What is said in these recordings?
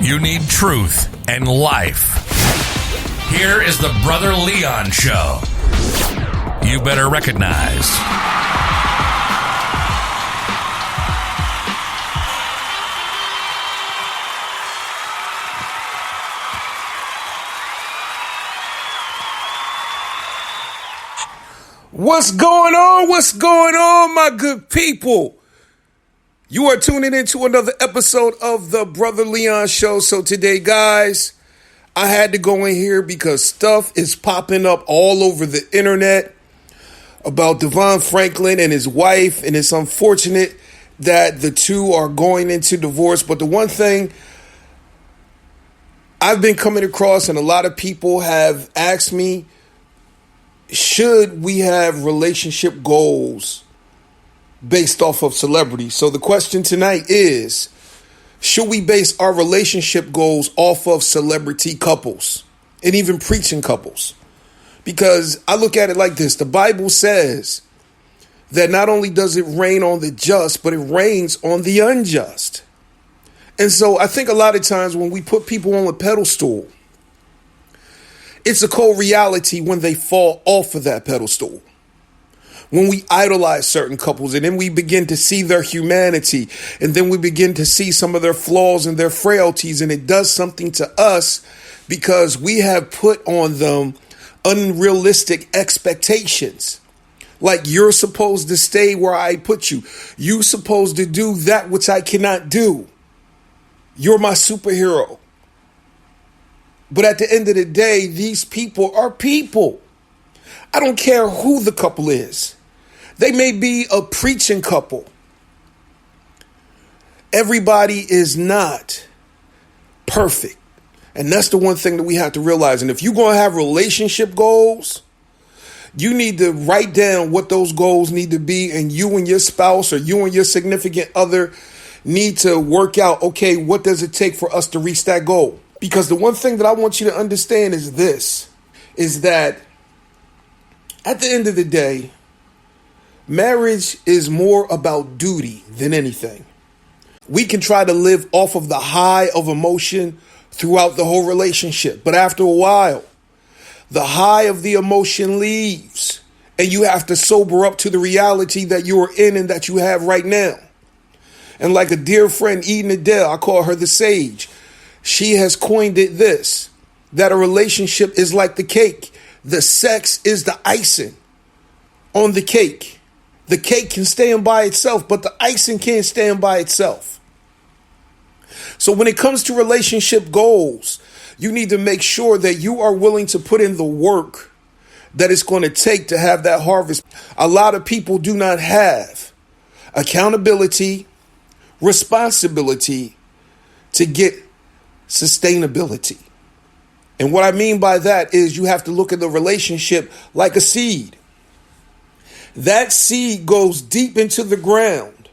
You need truth and life. Here is the Brother Leon Show. You better recognize. What's going on? What's going on, my good people? You are tuning into another episode of the Brother Leon Show. So today, guys, I had to go in here because stuff is popping up all over the internet about Devon Franklin and his wife, and it's unfortunate that the two are going into divorce. But the one thing I've been coming across, and a lot of people have asked me, should we have relationship goals based off of celebrity? So the question tonight is, should we base our relationship goals off of celebrity couples and even preaching couples? Because I look at it like this. The Bible says that not only does it rain on the just, but it rains on the unjust. And so I think a lot of times when we put people on a pedestal, it's a cold reality when they fall off of that pedestal. When we idolize certain couples and then we begin to see their humanity and then we begin to see some of their flaws and their frailties, and it does something to us because we have put on them unrealistic expectations. Like, you're supposed to stay where I put you. You're supposed to do that which I cannot do. You're my superhero. But at the end of the day, these people are people. I don't care who the couple is. They may be a preaching couple. Everybody is not perfect. And that's the one thing that we have to realize. And if you're going to have relationship goals, you need to write down what those goals need to be. And you and your spouse or you and your significant other need to work out, okay, what does it take for us to reach that goal? Because the one thing that I want you to understand is this, is that at the end of the day, marriage is more about duty than anything. We can try to live off of the high of emotion throughout the whole relationship. But after a while, the high of the emotion leaves and you have to sober up to the reality that you are in and that you have right now. And like a dear friend, Eden Adele, I call her the sage. She has coined it this, that a relationship is like the cake. The sex is the icing on the cake. The cake can stand by itself, but the icing can't stand by itself. So when it comes to relationship goals, you need to make sure that you are willing to put in the work that it's going to take to have that harvest. A lot of people do not have accountability, responsibility to get sustainability. And what I mean by that is you have to look at the relationship like a seed. That seed goes deep into the ground.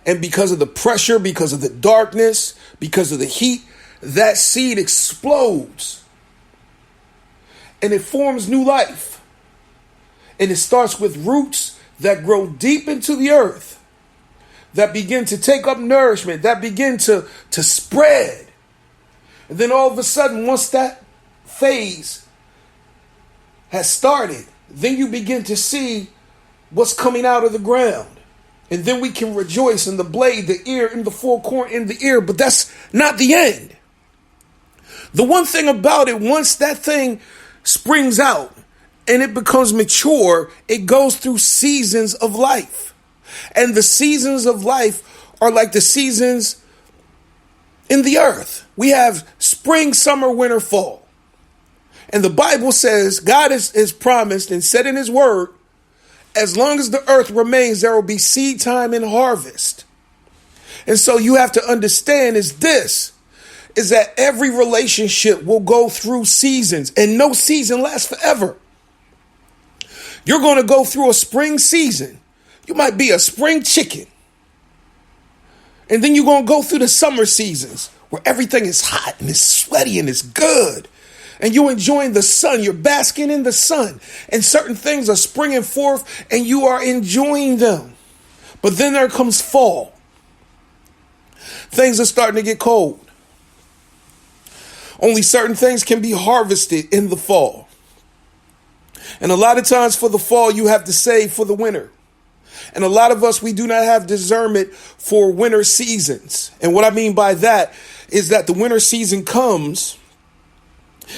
And because of the pressure, because of the darkness, because of the heat, that seed explodes. And it forms new life. And it starts with roots that grow deep into the earth, that begin to take up nourishment, that begin to spread. And then all of a sudden, once that phase has started, then you begin to see what's coming out of the ground. And then we can rejoice in the blade, the ear, and the full corn in the ear. But that's not the end. The one thing about it, once that thing springs out and it becomes mature, it goes through seasons of life. And the seasons of life are like the seasons in the earth. We have spring, summer, winter, fall. And the Bible says God has promised and said in his word, as long as the earth remains, there will be seed time and harvest. And so you have to understand is that every relationship will go through seasons, and no season lasts forever. You're going to go through a spring season. You might be a spring chicken. And then you're going to go through the summer seasons where everything is hot and it's sweaty and it's good. And you're enjoying the sun. You're basking in the sun. And certain things are springing forth and you are enjoying them. But then there comes fall. Things are starting to get cold. Only certain things can be harvested in the fall. And a lot of times for the fall, you have to save for the winter. And a lot of us, we do not have discernment for winter seasons. And what I mean by that is that the winter season comes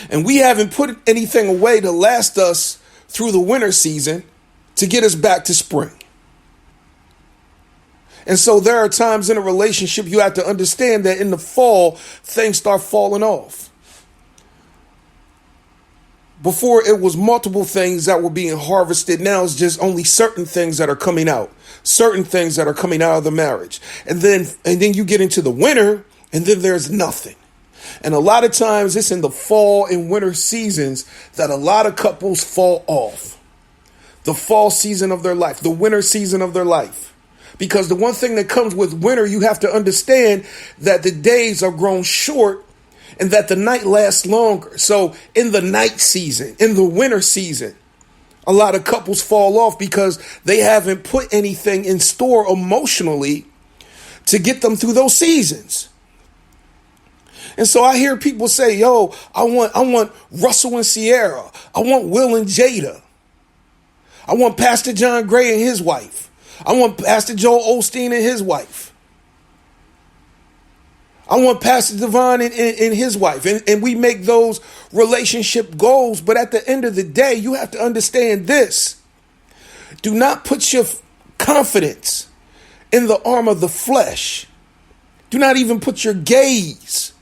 and we haven't put anything away to last us through the winter season to get us back to spring. And so there are times in a relationship you have to understand that in the fall, things start falling off. Before it was multiple things that were being harvested. Now it's just only certain things that are coming out, certain things that are coming out of the marriage. And then you get into the winter and then there's nothing. And a lot of times it's in the fall and winter seasons that a lot of couples fall off. The fall season of their life, the winter season of their life. Because the one thing that comes with winter, you have to understand that the days are grown short and that the night lasts longer. So in the night season, in the winter season, a lot of couples fall off because they haven't put anything in store emotionally to get them through those seasons. And so I hear people say, yo, I want Russell and Sierra. I want Will and Jada. I want Pastor John Gray and his wife. I want Pastor Joel-Osteen and his wife. I want Pastor Devon and his wife. And we make those relationship goals. But at the end of the day, you have to understand this. Do not put your confidence in the arm of the flesh. Do not even put your gaze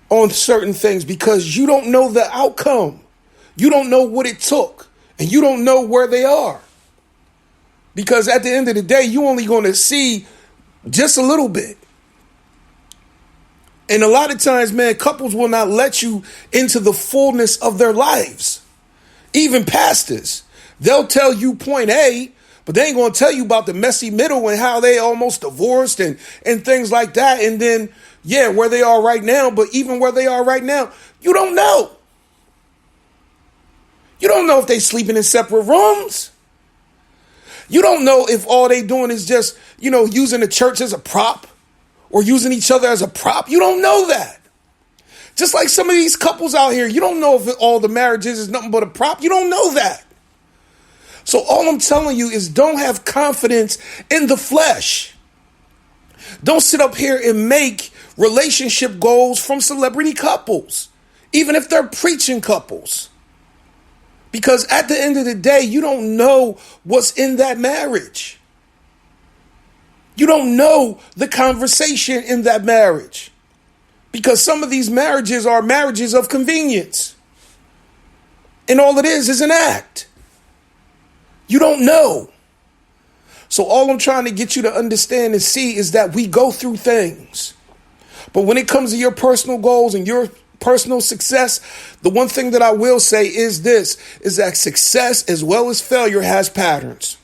on certain things because you don't know the outcome. You don't know what it took. And you don't know where they are. Because at the end of the day, you're only going to see just a little bit. And a lot of times, man, couples will not let you into the fullness of their lives. Even pastors, they'll tell you point A, but they ain't going to tell you about the messy middle and how they almost divorced and things like that. And then, yeah, where they are right now. But even where they are right now, you don't know. You don't know if they sleeping in separate rooms. You don't know if all they doing is just, using the church as a prop. Or using each other as a prop. You don't know that. Just like some of these couples out here, you don't know if all the marriages is nothing but a prop. You don't know that. So all I'm telling you is don't have confidence in the flesh. Don't sit up here and make relationship goals from celebrity couples, even if they're preaching couples. Because at the end of the day, you don't know what's in that marriage. You don't know the conversation in that marriage because some of these marriages are marriages of convenience. And all it is an act. You don't know. So all I'm trying to get you to understand and see is that we go through things. But when it comes to your personal goals and your personal success, the one thing that I will say is this, is that success as well as failure has patterns.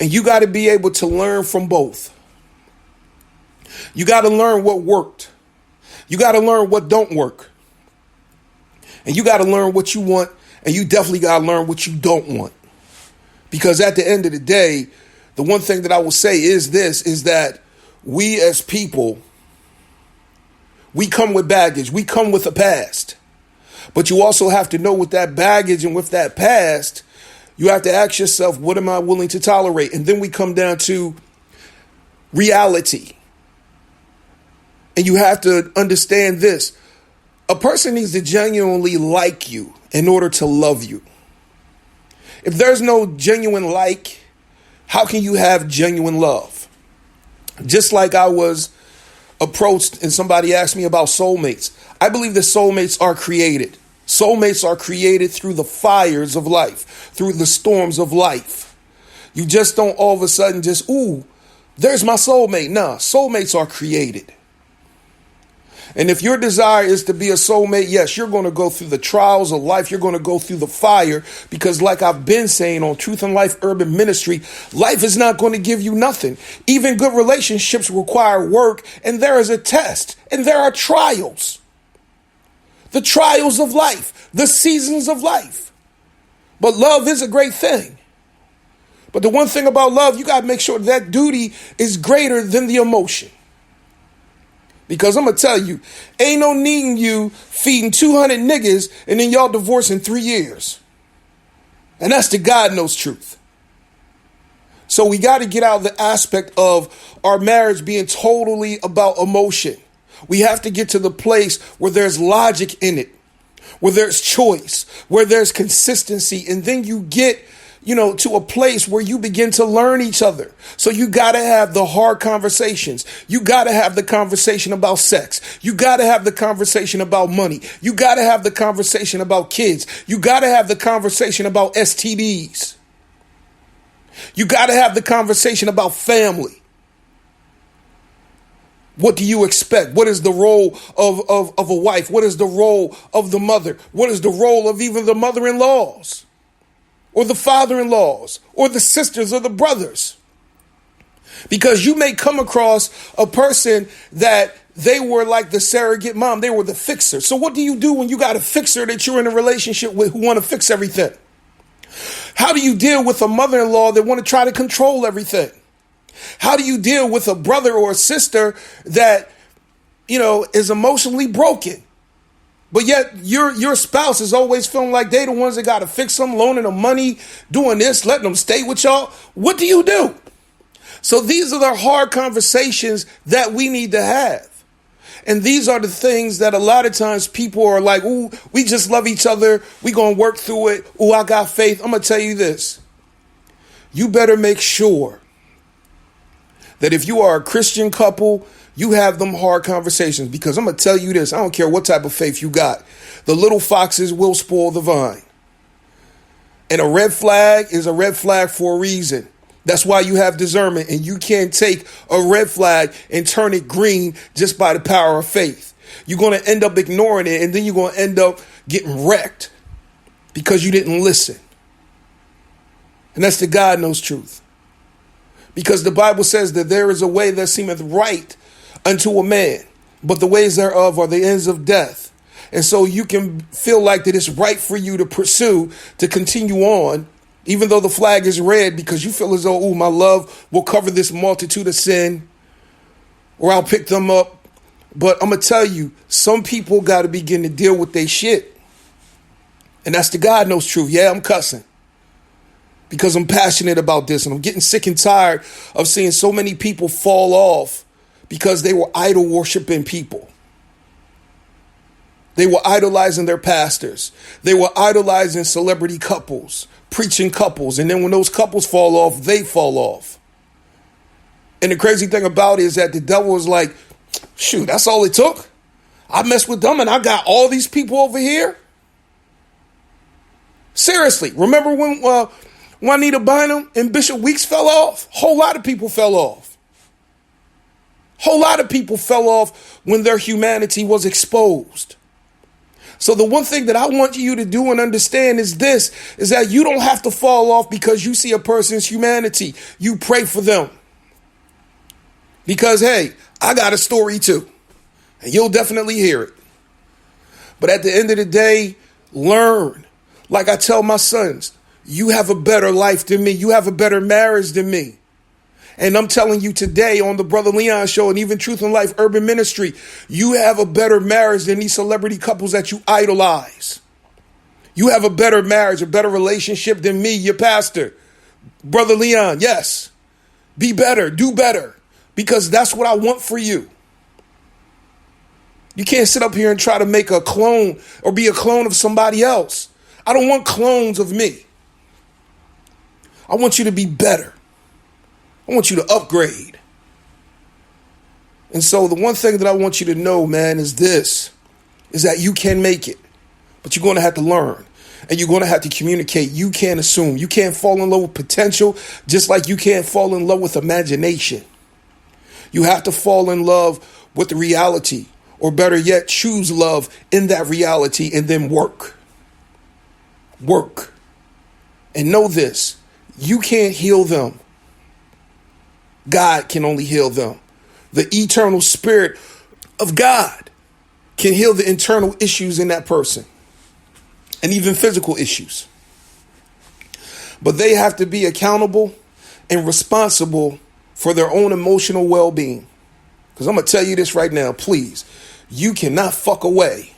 And you got to be able to learn from both. You got to learn what worked. You got to learn what don't work. And you got to learn what you want. And you definitely got to learn what you don't want. Because at the end of the day, the one thing that I will say is this, is that we as people, we come with baggage. We come with a past. But you also have to know with that baggage and with that past, you have to ask yourself, what am I willing to tolerate? And then we come down to reality. And you have to understand this. A person needs to genuinely like you in order to love you. If there's no genuine like, how can you have genuine love? Just like I was approached and somebody asked me about soulmates. I believe that soulmates are created. Soulmates are created through the fires of life, through the storms of life. You just don't all of a sudden just, ooh, there's my soulmate. Nah, soulmates are created. And if your desire is to be a soulmate, yes, you're going to go through the trials of life. You're going to go through the fire because like I've been saying on Truth and Life Urban Ministry, life is not going to give you nothing. Even good relationships require work, and there is a test, and there are trials. The trials of life, the seasons of life. But love is a great thing. But the one thing about love, you got to make sure that duty is greater than the emotion. Because I'm going to tell you, ain't no needing you feeding 200 niggas and then y'all divorce in 3 years. And that's the God knows truth. So we got to get out of the aspect of our marriage being totally about emotion. We have to get to the place where there's logic in it, where there's choice, where there's consistency. And then you get, to a place where you begin to learn each other. So you got to have the hard conversations. You got to have the conversation about sex. You got to have the conversation about money. You got to have the conversation about kids. You got to have the conversation about STDs. You got to have the conversation about family. What do you expect? What is the role of a wife? What is the role of the mother? What is the role of even the mother-in-laws? Or the father-in-laws, or the sisters, or the brothers. Because you may come across a person that they were like the surrogate mom. They were the fixer. So what do you do when you got a fixer that you're in a relationship with who want to fix everything? How do you deal with a mother-in-law that want to try to control everything? How do you deal with a brother or a sister that, is emotionally broken? But yet your spouse is always feeling like they the ones that got to fix them, loaning them money, doing this, letting them stay with y'all. What do you do? So these are the hard conversations that we need to have. And these are the things that a lot of times people are like, ooh, we just love each other. We going to work through it. Ooh, I got faith. I'm going to tell you this. You better make sure that if you are a Christian couple, you have them hard conversations, because I'm going to tell you this. I don't care what type of faith you got. The little foxes will spoil the vine. And a red flag is a red flag for a reason. That's why you have discernment, and you can't take a red flag and turn it green just by the power of faith. You're going to end up ignoring it, and then you're going to end up getting wrecked because you didn't listen. And that's the God knows truth. Because the Bible says that there is a way that seemeth right unto a man, but the ways thereof are the ends of death. And so you can feel like that it's right for you to pursue, to continue on, even though the flag is red, because you feel as though, oh, my love will cover this multitude of sin, or I'll pick them up. But I'm going to tell you, some people got to begin to deal with their shit. And that's the God knows truth. Yeah, I'm cussing, because I'm passionate about this, and I'm getting sick and tired of seeing so many people fall off because they were idol worshiping people. They were idolizing their pastors. They were idolizing celebrity couples, preaching couples. And then when those couples fall off, they fall off. And the crazy thing about it is that the devil is like, shoot, that's all it took. I messed with them and I got all these people over here. Seriously, remember when Juanita Bynum and Bishop Weeks fell off? Whole lot of people fell off. Whole lot of people fell off when their humanity was exposed. So the one thing that I want you to do and understand is this, is that you don't have to fall off because you see a person's humanity. You pray for them. Because, hey, I got a story too, and you'll definitely hear it. But at the end of the day, learn. Like I tell my sons, you have a better life than me. You have a better marriage than me. And I'm telling you today on the Brother Leon Show and even Truth in Life Urban Ministry, you have a better marriage than these celebrity couples that you idolize. You have a better marriage, a better relationship than me, your pastor. Brother Leon, yes. Be better, do better, because that's what I want for you. You can't sit up here and try to make a clone or be a clone of somebody else. I don't want clones of me. I want you to be better. I want you to upgrade. And so the one thing that I want you to know, man, is this, is that you can make it, but you're going to have to learn, and you're going to have to communicate. You can't assume. You can't fall in love with potential, just like you can't fall in love with imagination. You have to fall in love with the reality, or better yet, choose love in that reality and then work. Work. And know this, you can't heal them. God can only heal them. The eternal spirit of God can heal the internal issues in that person, and even physical issues. But they have to be accountable and responsible for their own emotional well-being. Because I'm going to tell you this right now, please. You cannot fuck away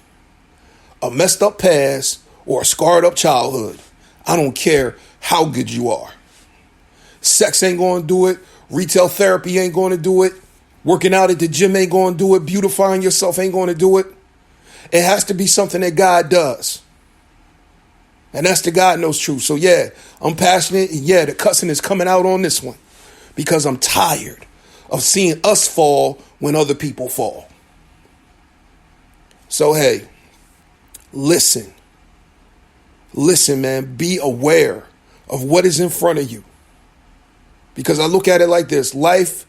a messed up past or a scarred up childhood. I don't care how good you are. Sex ain't going to do it. Retail therapy ain't going to do it. Working out at the gym ain't going to do it. Beautifying yourself ain't going to do it. It has to be something that God does. And that's the God knows truth. So yeah, I'm passionate. And yeah, the cussing is coming out on this one because I'm tired of seeing us fall when other people fall. So hey, listen, man, be aware of what is in front of you. Because I look at it like this: life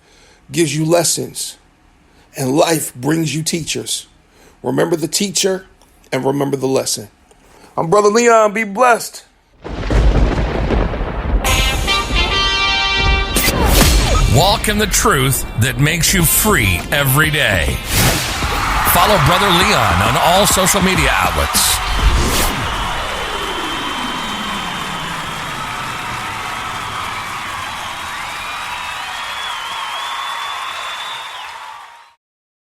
gives you lessons and life brings you teachers. Remember the teacher and remember the lesson. I'm Brother Leon. Be blessed. Walk in the truth that makes you free every day. Follow Brother Leon on all social media outlets.